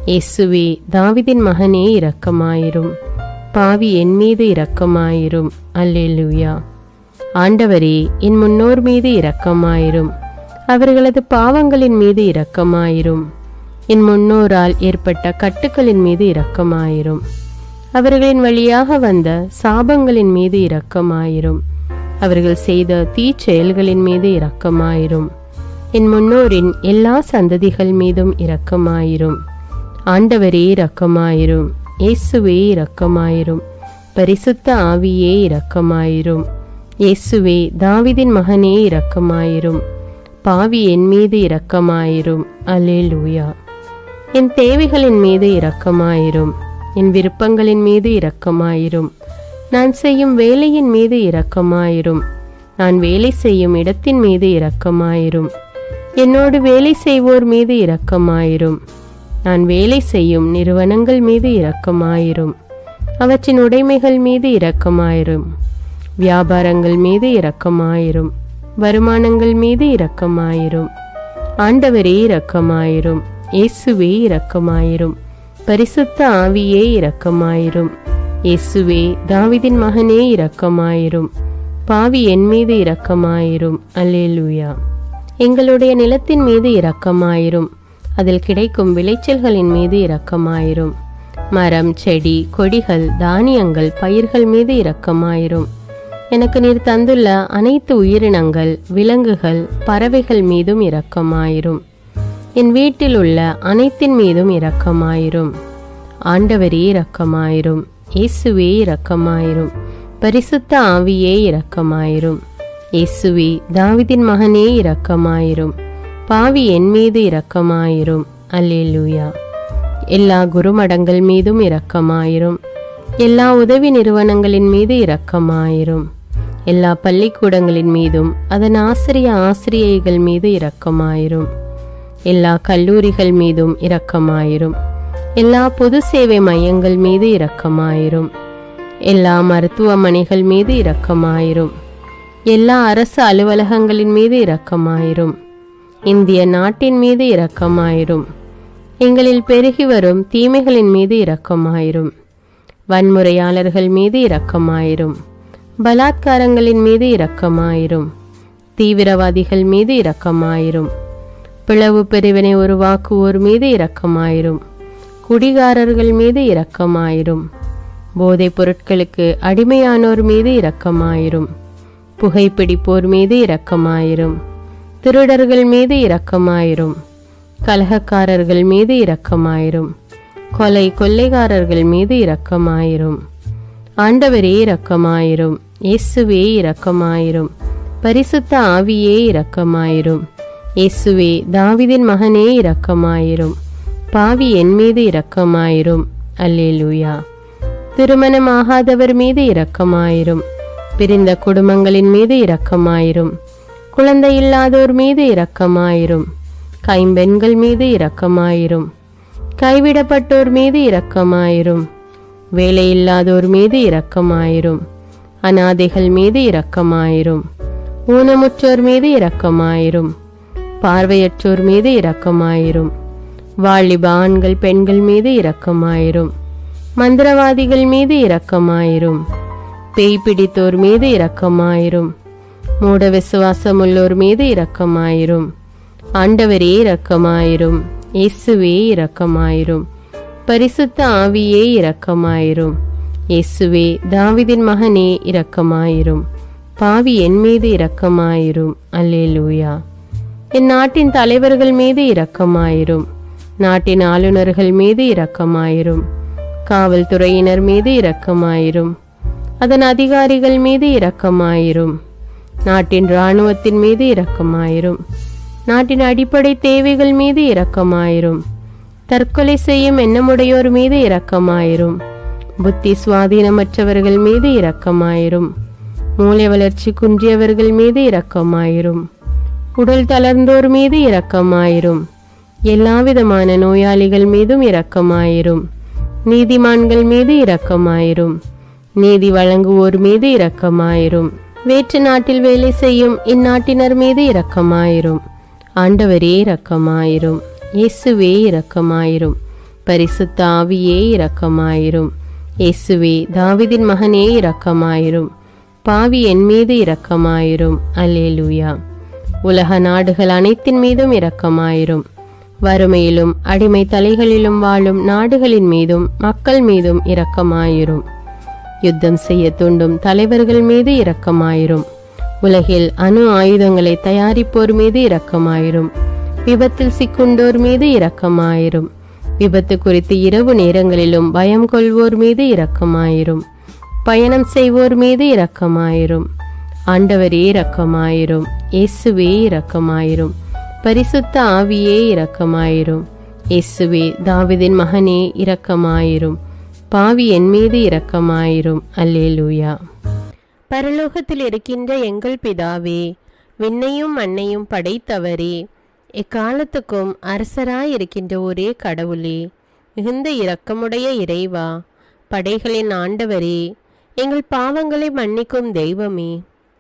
இயேசுவே, தாவீதின் மகனே இரக்கமாயிரும், பாவி என் மீது இரக்கமாயிரும். அல்லேலூயா. ஆண்டவரே, என் முன்னோர் மீது இரக்கமாயிரும், அவர்களது பாவங்களின் மீது இரக்கமாயிரும். என் முன்னோரால் ஏற்பட்ட கட்டுக்களின் மீது இரக்கமாயிரும், அவர்களின் வழியாக வந்த சாபங்களின் மீது இரக்கமாயிரும், அவர்கள் செய்த தீச்செயல்களின் மீது இரக்கமாயிரும். என் முன்னோரின் எல்லா சந்ததிகள் மீதும் இரக்கமாயிரும். ஆண்டவரே இரக்கமாயிரும், இயேசுவே இரக்கமாயிரும், பரிசுத்த ஆவியே இரக்கமாயிரும். இயேசுவே, தாவீதின் மகனே இரக்கமாயிரும், பாவி என் மீது இரக்கமாயிரும். அல்லேலூயா. என் தேவைகளின் மீது இரக்கமாயிரும், என் விருப்பங்களின் மீது இரக்கமாயிரும். நான் செய்யும் வேலையின் மீது இரக்கமாயிரும், நான் வேலை செய்யும் இடத்தின் மீது இரக்கமாயிரும். என்னோடு வேலை செய்வோர் மீது இரக்கமாயிரும், நான் வேலை செய்யும் நிறுவனங்கள் மீது இரக்கமாயிரும். அவற்றின் உடைமைகள் மீது இரக்கமாயிரும், வியாபாரங்கள் மீது இரக்கமாயிரும், வருமானங்கள் மீது இரக்கமாயிரும். ஆண்டவரே இரக்கமாயிரும், இயேசுவே இரக்கமாயிரும், பரிசுத்த ஆவியே இரக்கமாயிரும். இயேசுவே, தாவீதின் மகனே இரக்கமாயிரும், பாவி என் மீது இரக்கமாயிரும். அல்லேலூயா. எங்களுடைய நிலத்தின் மீது இரக்கமாயிரும், அதில் கிடைக்கும் விளைச்சல்களின் மீது இரக்கமாயிரும். மரம், செடி, கொடிகள், தானியங்கள், பயிர்கள் மீது இரக்கமாயிரும். எனக்கு நீர் தந்துள்ள அனைத்து உயிரினங்கள், விலங்குகள், பறவைகள் மீதும் இரக்கமாயிரும். என் வீட்டில் உள்ள அனைத்தின் மீதும் இரக்கமாயிரும். ஆண்டவரே இரக்கமாயிரும், இயேசுவே இரக்கமாயிரும், பரிசுத்த ஆவியே இரக்கமாயிரும். இயேசுவே, தாவீதின் மகனே இரக்கமாயிரும், பாவி என் மீது இரக்கமாயிரும். அல்லேலூயா. எல்லா குருமடங்கள் மீதும் இரக்கமாயிரும், எல்லா உதவி நிறுவனங்களின் மீது இரக்கமாயிரும், எல்லா பள்ளிக்கூடங்களின் மீதும் அதன் ஆசிரியைகள் மீது இரக்கமாயிரும், எல்லா கல்லூரிகள் மீதும் இரக்கமாயிரும், எல்லா பொது சேவை மையங்கள் மீது இரக்கமாயிரும், எல்லா மருத்துவமனைகள் மீது இரக்கமாயிரும், எல்லா அரசு அலுவலகங்களின் மீது இரக்கமாயிரும், இந்திய நாட்டின் மீது இரக்கமாயிரும், எங்களில் பெருகி வரும் தீமைகளின் மீது இரக்கமாயிரும், வன்முறையாளர்கள் மீது இரக்கமாயிரும், பலாத்காரங்களின் மீது இரக்கமாயிரும், தீவிரவாதிகள் மீது இரக்கமாயிரும், பிளவு பிரிவினை உருவாக்குவோர் மீது இரக்கமாயிரும், குடிகாரர்கள் மீது இரக்கமாயிரும், போதைப் பொருட்களுக்கு அடிமையானோர் மீது இரக்கமாயிரும், புகைப்பிடிப்போர் மீது இரக்கமாயிரும், திருடர்கள் மீது இரக்கமாயிரும், கலகக்காரர்கள் மீது இரக்கமாயிரும், கொள்ளைக்காரர்கள் மீது இரக்கமாயிரும். ஆண்டவரே இரக்கமாயிரும். இயேசுவே இரக்கமாயிரும். பரிசுத்த ஆவியே இரக்கமாயிரும். இயேசுவே தாவீதின் மகனே இரக்கமாயிரும். பாவி என் மீது இரக்கமாயிரும். அல்லேலூயா. திருமணமாகாதவர் மீது இரக்கமாயிரும். பிரிந்த குடும்பங்களின் மீது இரக்கமாயிரும். குழந்தை இல்லாதோர் மீது இரக்கமாயிரும். கைம்பெண்கள் மீது இரக்கமாயிரும். கைவிடப்பட்டோர் மீது இரக்கமாயிரும். வேலையில்லாதோர் மீது இரக்கமாயிரும். அநாதைகள் மீது இரக்கமாயிரும். ஊனமுற்றோர் மீது இரக்கமாயிரும். பார்வையற்றோர் மீது இரக்கமாயிரும். வாலிப ஆண்கள் பெண்கள் மீது இரக்கமாயிரும். மந்திரவாதிகள் மீது இரக்கமாயிரும். பேய் பிடித்தோர் மீது இரக்கமாயிரும். மூட விசுவாசமுள்ளோர் மீது இரக்கமாயிரும். ஆண்டவரே இரக்கமாயிரும். இயேசுவே இரக்கமாயிரும். பரிசுத்த ஆவியே இரக்கமாயிரும். இயேசுவே தாவீதின் மகனே இரக்கமாயிரும். பாவி என் மீது இரக்கமாயிரும். அல்லேலூயா. என் நாட்டின் தலைவர்கள் மீது இரக்கமாயிரும். நாட்டின் ஆளுநர்கள் மீது இரக்கமாயிரும். காவல்துறையினர் மீது இரக்கமாயிரும். அதன் அதிகாரிகள் மீது இரக்கமாயிரும். நாட்டின் இராணுவத்தின் மீது இரக்கமாயிரும். நாட்டின் அடிப்படை தேவைகள் மீது இரக்கமாயிரும். தற்கொலை செய்யும் எண்ணமுடையோர் மீது இரக்கமாயிரும். புத்தி சுவாதீனமற்றவர்கள் மீது இரக்கமாயிரும். மூளை வளர்ச்சி குன்றியவர்கள் மீது இரக்கமாயிரும். உடல் தளர்ந்தோர் மீது இரக்கமாயிரும். எல்லாவிதமான நோயாளிகள் மீதும் இரக்கமாயிரும். நீதிமான்கள் மீது இரக்கமாயிரும். நீதி வழங்குவோர் மீது இரக்கமாயிரும். வேற்று நாட்டில் வேலை செய்யும் இந்நாட்டினர் மீது இரக்கமாயிரும். ஆண்டவரே இரக்கமாயிரும். இயேசுவே இரக்கமாயிரும். பரிசுத்த ஆவியே இரக்கமாயிரும். இயேசுவே தாவீதின் மகனே இரக்கமாயிரும். பாவி என் மீது இரக்கமாயிரும். அல்லேலூயா. உலக நாடுகள் அனைத்தின் மீதும் இரக்கமாயிரும். வறுமையிலும் அடிமை தலைகளிலும் வாழும் நாடுகளின் மீதும் மக்கள் மீதும் இரக்கமாயிரும். யுத்தம் செய்ய தூண்டும் தலைவர்கள் மீது இரக்கமாயிரும். உலகில் அணு ஆயுதங்களை தயாரிப்போர் மீது இரக்கமாயிரும். விபத்தில் சிக்குண்டோர் மீது இரக்கமாயிரும். விபத்து குறித்து இரவு நேரங்களிலும் பயம் கொள்வோர் மீது இரக்கமாயிரும். பயணம் செய்வோர் மீது இரக்கமாயிரும். ஆண்டவரே இரக்கமாயிரும். இயேசுவே இரக்கமாயிரும். பரிசுத்த ஆவியே இரக்கமாயிரும். இயேசுவே தாவீதின் மகனே இரக்கமாயிரும். பாவி என் மீது இரக்கமாயிரும். அல்லேலூயா. பரலோகத்தில் இருக்கின்ற எங்கள் பிதாவே, விண்ணையும் மண்ணையும் படைத்தவரே, எக்காலத்துக்கும் அரசராயிருக்கின்ற ஒரே கடவுளே, மிகுந்த இரக்கமுடைய இறைவா, படைகளின் ஆண்டவரே, எங்கள் பாவங்களை மன்னிக்கும் தெய்வமே,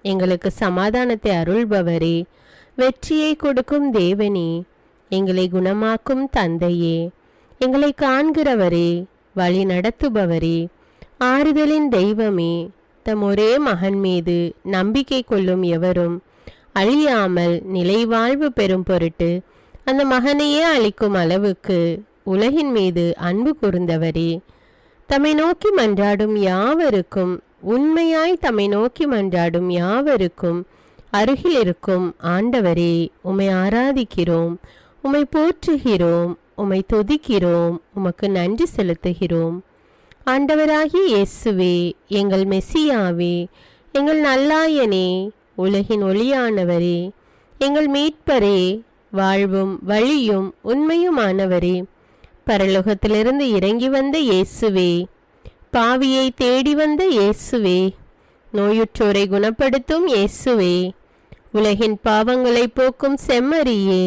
எங்களுக்கு சமாதானத்தை அருள்பவரே, வெற்றியை கொடுக்கும் தேவனே, எங்களை குணமாக்கும் தந்தையே, எங்களை காண்கிறவரே, வழி நடத்துபவரே, ஆறுதலின் தெய்வமே, தம் ஒரே மகன் மீது நம்பிக்கை கொள்ளும் எவரும் அழியாமல் நிலைவாழ்வு பெறும் பொருட்டு அந்த மகனையே அளிக்கும் அளவுக்கு உலகின் மீது அன்பு கூர்ந்தவரே, தம்மை நோக்கி மன்றாடும் யாவருக்கும், உண்மையாய் தம்மை நோக்கி மன்றாடும் யாவருக்கும் அருகில் இருக்கும் ஆண்டவரே, உம்மை ஆராதிக்கிறோம், உம்மை போற்றுகிறோம், உம்மை துதிக்கிறோம், உமக்கு நன்றி செலுத்துகிறோம். ஆண்டவராகிய இயேசுவே, எங்கள் மெசியாவே, எங்கள் நல்லாயனே, உலகின் ஒளியானவரே, எங்கள் மீட்பரே, வாழ்வும் வழியும் உண்மையுமானவரே, பரலோகத்திலிருந்து இறங்கி வந்த இயேசுவே, பாவியை தேடி வந்த இயேசுவே, நோயுற்றோரை குணப்படுத்தும் இயேசுவே, உலகின் பாவங்களை போக்கும் செம்மறியே,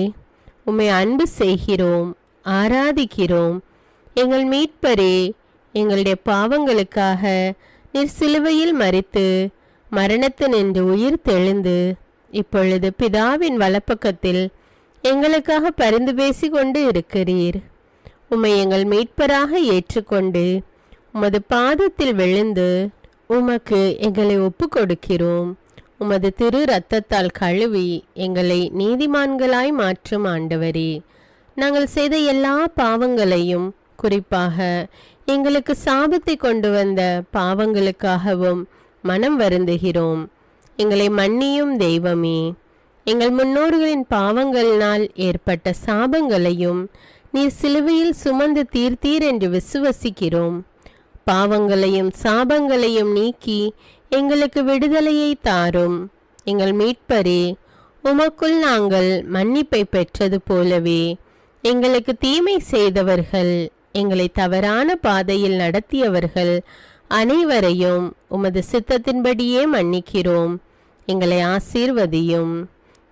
உம்மை அன்பு செய்கிறோம், ஆராதிக்கிறோம். எங்கள் மீட்பரே, எங்களுடைய பாவங்களுக்காக நீர் சிலுவையில் மரித்து மரணத்தினின்று உயிர் தெழுந்து இப்பொழுது பிதாவின் வலப்பக்கத்தில் எங்களுக்காக பரிந்து பேசி கொண்டு இருக்கிறீர். உம்மை எங்கள் மீட்பராக ஏற்றுக்கொண்டு உமது பாதத்தில் விழுந்து உமக்கு எங்களை ஒப்பு கொடுக்கிறோம். உமது திரு இரத்தத்தால் கழுவி எங்களை நீதிமான்களாய் மாற்றும் ஆண்டவரே, நாங்கள் செய்த எல்லா பாவங்களையும், குறிப்பாக எங்களுக்கு சாபத்தை கொண்டு வந்த பாவங்களுக்காகவும் மனம் வருந்துகிறோம். எங்களை மன்னியும் தெய்வமே, எங்கள் முன்னோர்களின் பாவங்களினால் ஏற்பட்ட சாபங்களையும் நீர் சிலுவையில் சுமந்து தீர்த்தீர் என்று விசுவசிக்கிறோம். பாவங்களையும் சாபங்களையும் நீக்கி எங்களுக்கு விடுதலையை தாரும். எங்கள் மீட்பரே, உமக்குள் நாங்கள் மன்னிப்பை பெற்றது போலவே எங்களுக்கு தீமை செய்தவர்கள், எங்களை தவறான பாதையில் நடத்தியவர்கள் அனைவரையும் உமது சித்தத்தின்படியே மன்னிக்கிறோம். எங்களை ஆசீர்வதியும்.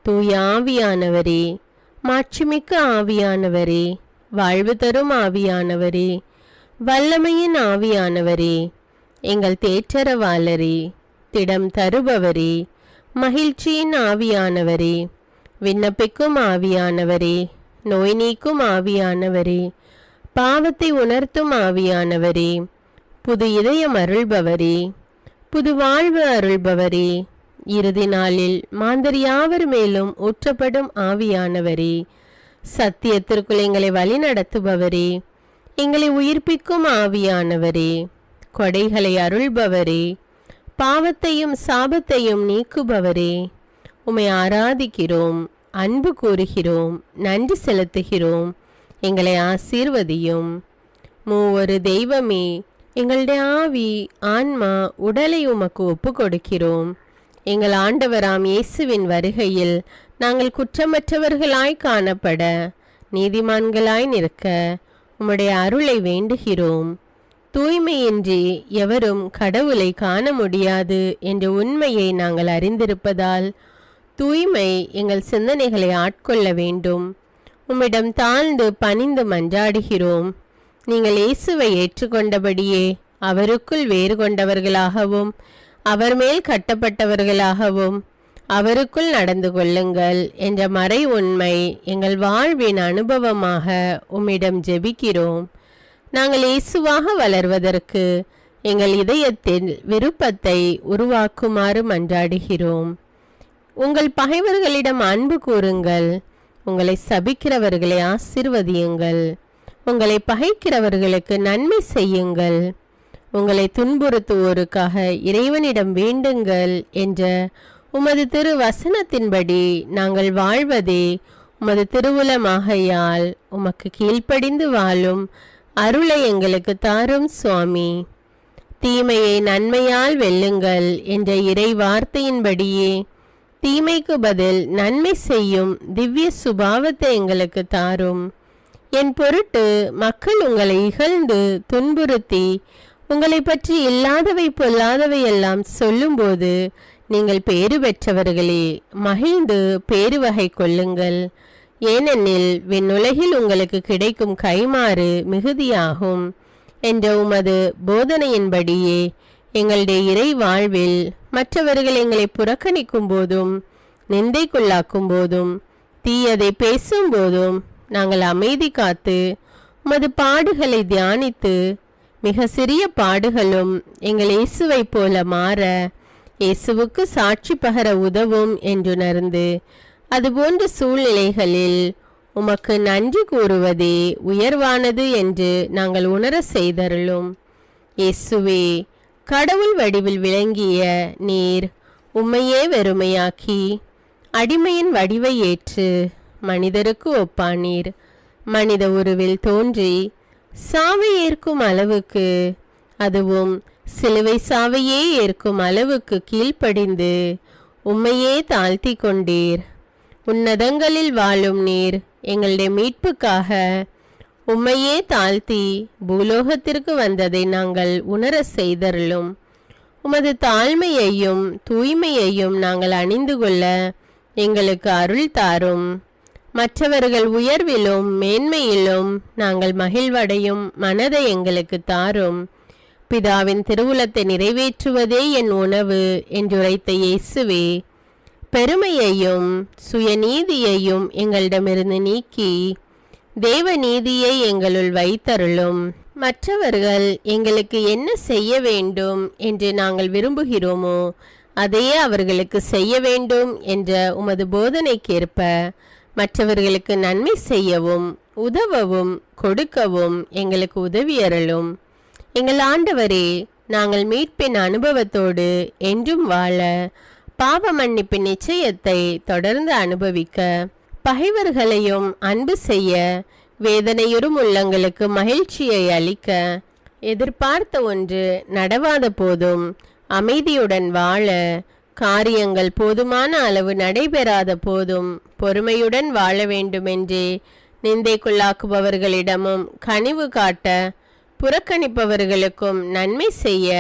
தூய ஆவியானவரே, மாட்சிமிக்க ஆவியானவரே, வாழ்வு தரும் ஆவியானவரே, வல்லமையின் ஆவியானவரே, எங்கள் தேற்றரவாளரே, திடம் தருபவரே, மகிழ்ச்சியின் ஆவியானவரே, விண்ணப்பிக்கும் ஆவியானவரே, நோய் நீக்கும் ஆவியானவரே, பாவத்தை உணர்த்தும் ஆவியானவரே, புது இதயம் அருள்பவரே, புது வாழ்வு அருள்பவரே, இறுதி நாளில் மாந்தர் யாவர் மேலும் ஊற்றப்படும் ஆவியானவரே, சத்தியத்திற்குள் எங்களை வழி நடத்துபவரே, எங்களை உயிர்ப்பிக்கும் ஆவியானவரே, கொடைகளை அருள்பவரே, பாவத்தையும் சாபத்தையும் நீக்குபவரே, உம்மை ஆராதிக்கிறோம், அன்பு கூறுகிறோம், நன்றி செலுத்துகிறோம். எங்களை ஆசீர்வதியும். மூவொரு தெய்வமே, எங்களுடைய ஆவி, ஆன்மா, உடலை உமக்கு ஒப்பு கொடுக்கிறோம். எங்கள் ஆண்டவராம் இயேசுவின் வருகையில் நாங்கள் குற்றமற்றவர்களாய் காணப்பட, நீதிமான்களாய் நிற்க உம்முடைய அருளை வேண்டுகிறோம். தூய்மையின்றி எவரும் கடவுளை காண முடியாது என்ற உண்மையை நாங்கள் அறிந்திருப்பதால் தூய்மை எங்கள் சிந்தனைகளை ஆட்கொள்ள வேண்டும். உம்மிடம் தாழ்ந்து பணிந்து மன்றாடுகிறோம். நீங்கள் இயேசுவை ஏற்றுக்கொண்டபடியே அவருக்குள் வேறு கொண்டவர்களாகவும் அவர் மேல் கட்டப்பட்டவர்களாகவும் அவருக்குள் நடந்து கொள்ளுங்கள் என்ற மறை உண்மை எங்கள் வாழ்வின் அனுபவமாக உம்மிடம் ஜெபிக்கிறோம். நாங்கள் இயேசுவாக வளர்வதற்கு எங்கள் இதயத்தில் விருப்பத்தை உருவாக்குமாறு மன்றாடுகிறோம். உங்கள் பகைவர்களிடம் அன்பு கூறுங்கள். உங்களை சபிக்கிறவர்களை ஆசீர்வதியுங்கள். உங்களை பகைக்கிறவர்களுக்கு நன்மை செய்யுங்கள். உங்களை துன்புறுத்துவோருக்காக இறைவனிடம் வேண்டுங்கள் என்ற உமது திரு வசனத்தின்படி நாங்கள் வாழ்வதே உமது திருவுலமாகையால் உமக்கு கீழ்ப்படிந்து வாழும் அருளை எங்களுக்கு தாரும் சுவாமி. தீமையை நன்மையால் வெல்லுங்கள் என்ற இறை வார்த்தையின்படியே தீமைக்கு பதில் நன்மை செய்யும் திவ்ய சுபாவத்தை எங்களுக்கு தாரும். என் பொருட்டு மக்கள் உங்களை இகழ்ந்து துன்புறுத்தி உங்களை பற்றி இல்லாதவை பொல்லாதவை எல்லாம் சொல்லும்போது நீங்கள் பேறு பெற்றவர்களே, மகிழ்ந்து பேறு வகை கொள்ளுங்கள். ஏனெனில் விண்ணுலகில் உங்களுக்கு கிடைக்கும் கைமாறு மிகுதியாகும் என்ற உமது போதனையின்படியே எங்களுடைய இறை வாழ்வில் மற்றவர்கள் எங்களை புறக்கணிக்கும் போதும் நிந்தைக்குள்ளாக்கும் போதும் தீயதை பேசும் போதும் நாங்கள் அமைதி காத்து உமது பாடுகளை தியானித்து மிக சிறிய பாடுகளும் எங்கள் இயேசுவை போல மாற இயேசுவுக்கு சாட்சி பகர உதவும் என்றுணர்ந்து அதுபோன்ற சூழ்நிலைகளில் உமக்கு நன்றி கூறுவதே உயர்வானது என்று நாங்கள் உணர செய்தருளும். இயேசுவே, கடவுள் வடிவில் விளங்கிய நீர் உம்மையே வெறுமையாக்கி அடிமையின் வடிவை ஏற்று மனிதருக்கு ஒப்பானீர். மனித உருவில் தோன்றி சாவை ஏற்கும் அளவுக்கு, அதுவும் சிலுவை சாவையே ஏற்கும் அளவுக்கு கீழ்ப்படிந்து உம்மையே தாழ்த்தி கொண்டீர். உன்னதங்களில் வாழும் நீர் எங்களுடைய மீட்புக்காக உம்மையே தாழ்த்தி பூலோகத்திற்கு வந்ததை நாங்கள் உணர செய்தருளும். உமது தாழ்மையையும் தூய்மையையும் நாங்கள் அணிந்து கொள்ள எங்களுக்கு அருள் தாரும். மற்றவர்கள் உயர்விலும் மேன்மையிலும் நாங்கள் மகிழ்வடையும் மனதை எங்களுக்கு தாரும். பிதாவின் திருவுளத்தை நிறைவேற்றுவதே என் உணவு என்றுரைத்த இயேசுவே, பெருமையையும் சுயநீதியையும் எங்களிடமிருந்து நீக்கி தேவ நீதியை எங்களுள் வைத்தருளும். மற்றவர்கள் எங்களுக்கு என்ன செய்ய வேண்டும் என்று நாங்கள் விரும்புகிறோமோ அதையே அவர்களுக்கு செய்ய வேண்டும் என்ற உமது போதனைக்கேற்ப மற்றவர்களுக்கு நன்மை செய்யவும் உதவவும் கொடுக்கவும் எங்களுக்கு உதவியருளும். எங்கள் ஆண்டவரே, நாங்கள் மீட்பின் அனுபவத்தோடு என்றும் வாழ, பாவ மன்னிப்பின் நிச்சயத்தை தொடர்ந்து அனுபவிக்க, பகைவர்களையும் அன்பு செய்ய, வேதனையுறும் உள்ளங்களுக்கு மகிழ்ச்சியை அளிக்க, எதிர்பார்த்த ஒன்று நடவாத போதும் அமைதியுடன் வாழ, காரியங்கள் போதுமான அளவு நடைபெறாத போதும் பொறுமையுடன் வாழ வேண்டுமென்றே நிந்தைக்குள்ளாக்குபவர்களிடமும் கனிவு காட்ட, புறக்கணிப்பவர்களுக்கும் நன்மை செய்ய,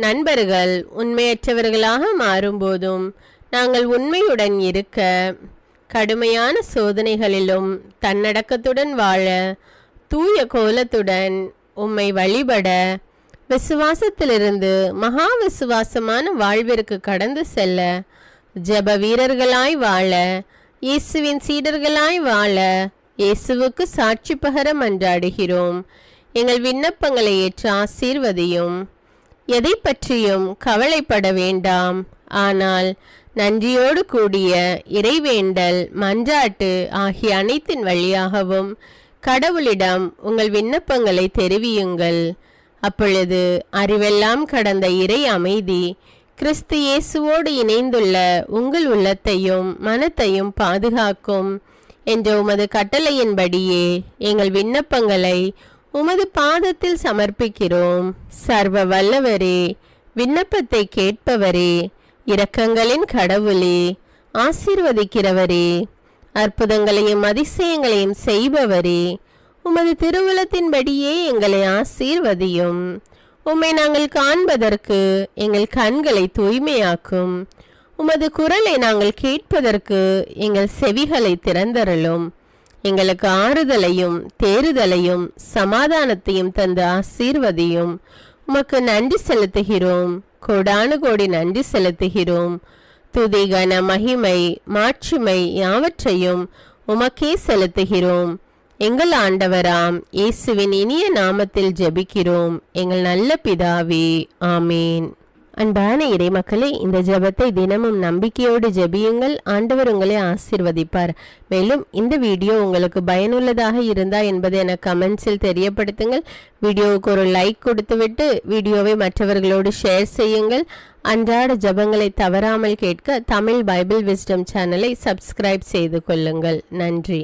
நண்பர்கள் உண்மையற்றவர்களாக மாறும்போதும் நாங்கள் உண்மையுடன் இருக்க, கடுமையான சோதனைகளிலும் தன்னடக்கத்துடன் வாழ, தூய கோலத்துடன் உம்மை வழிபட, விசுவாசத்திலிருந்து மகா விசுவாசமான வாழ்விற்கு கடந்து செல்ல, ஜெப வீரர்களாய் வாழ, இயேசுவின் சீடர்களாய் வாழ, இயேசுவுக்கு சாட்சி பகர மன்றாடுகிறோம். எங்கள் விண்ணப்பங்களை ஏற்று ஆசீர்வதியும். எதை பற்றியும் கவலைப்பட வேண்டாம். ஆனால் நன்றியோடு கூடிய இறைவேண்டல், மன்றாட்டு ஆகிய அனைத்தின் வழியாகவும் கடவுளிடம் உங்கள் விண்ணப்பங்களை தெரிவியுங்கள். அப்பொழுது அறிவெல்லாம் கடந்த இறை அமைதி கிறிஸ்து இயேசுவோடு இணைந்துள்ள உங்கள் உள்ளத்தையும் மனத்தையும் பாதுகாக்கும் என்ற உமது கட்டளையின்படியே எங்கள் விண்ணப்பங்களை உமது பாதத்தில் சமர்ப்பிக்கிறோம். சர்வ வல்லவரே, விண்ணப்பத்தை கேட்பவரே, இரக்கங்களின் கடவுளே, ஆசீர்வதிக்கிறவரே, அற்புதங்களையும் அதிசயங்களையும் செய்பவரே, உமது திருவுளத்தின்படியே எங்களை ஆசீர்வதியும். உம்மை நாங்கள் காண்பதற்கு எங்கள் கண்களை தூய்மையாக்கும். உமது குரலை நாங்கள் கேட்பதற்கு எங்கள் செவிகளை திறந்தருளும். எங்களுக்கு ஆறுதலையும் தேறுதலையும் சமாதானத்தையும் தந்து ஆசீர்வதியும். உமக்கு நன்றி செலுத்துகிறோம். கோடானு கோடி நன்றி செலுத்துகிறோம். துதி, கன, மகிமை, மாட்சிமை யாவற்றையும் உமக்கே செலுத்துகிறோம். எங்கள் ஆண்டவராம் இயேசுவின் இனிய நாமத்தில் ஜெபிக்கிறோம் எங்கள் நல்ல பிதாவே, ஆமேன். அன்பான இறைமக்களே, இந்த ஜெபத்தை தினமும் நம்பிக்கையோடு ஜெபியுங்கள். ஆண்டவர் உங்களை ஆசீர்வதிப்பார். மேலும் இந்த வீடியோ உங்களுக்கு பயனுள்ளதாக இருந்தா என்பதை எனக்கு கமெண்ட்ஸில் தெரியப்படுத்துங்கள். வீடியோவுக்கு ஒரு லைக் கொடுத்துவிட்டு வீடியோவை மற்றவர்களோடு ஷேர் செய்யுங்கள். அன்றாட ஜெபங்களை தவறாமல் கேட்க தமிழ் பைபிள் விஸ்டம் சேனலை சப்ஸ்கிரைப் செய்து கொள்ளுங்கள். நன்றி.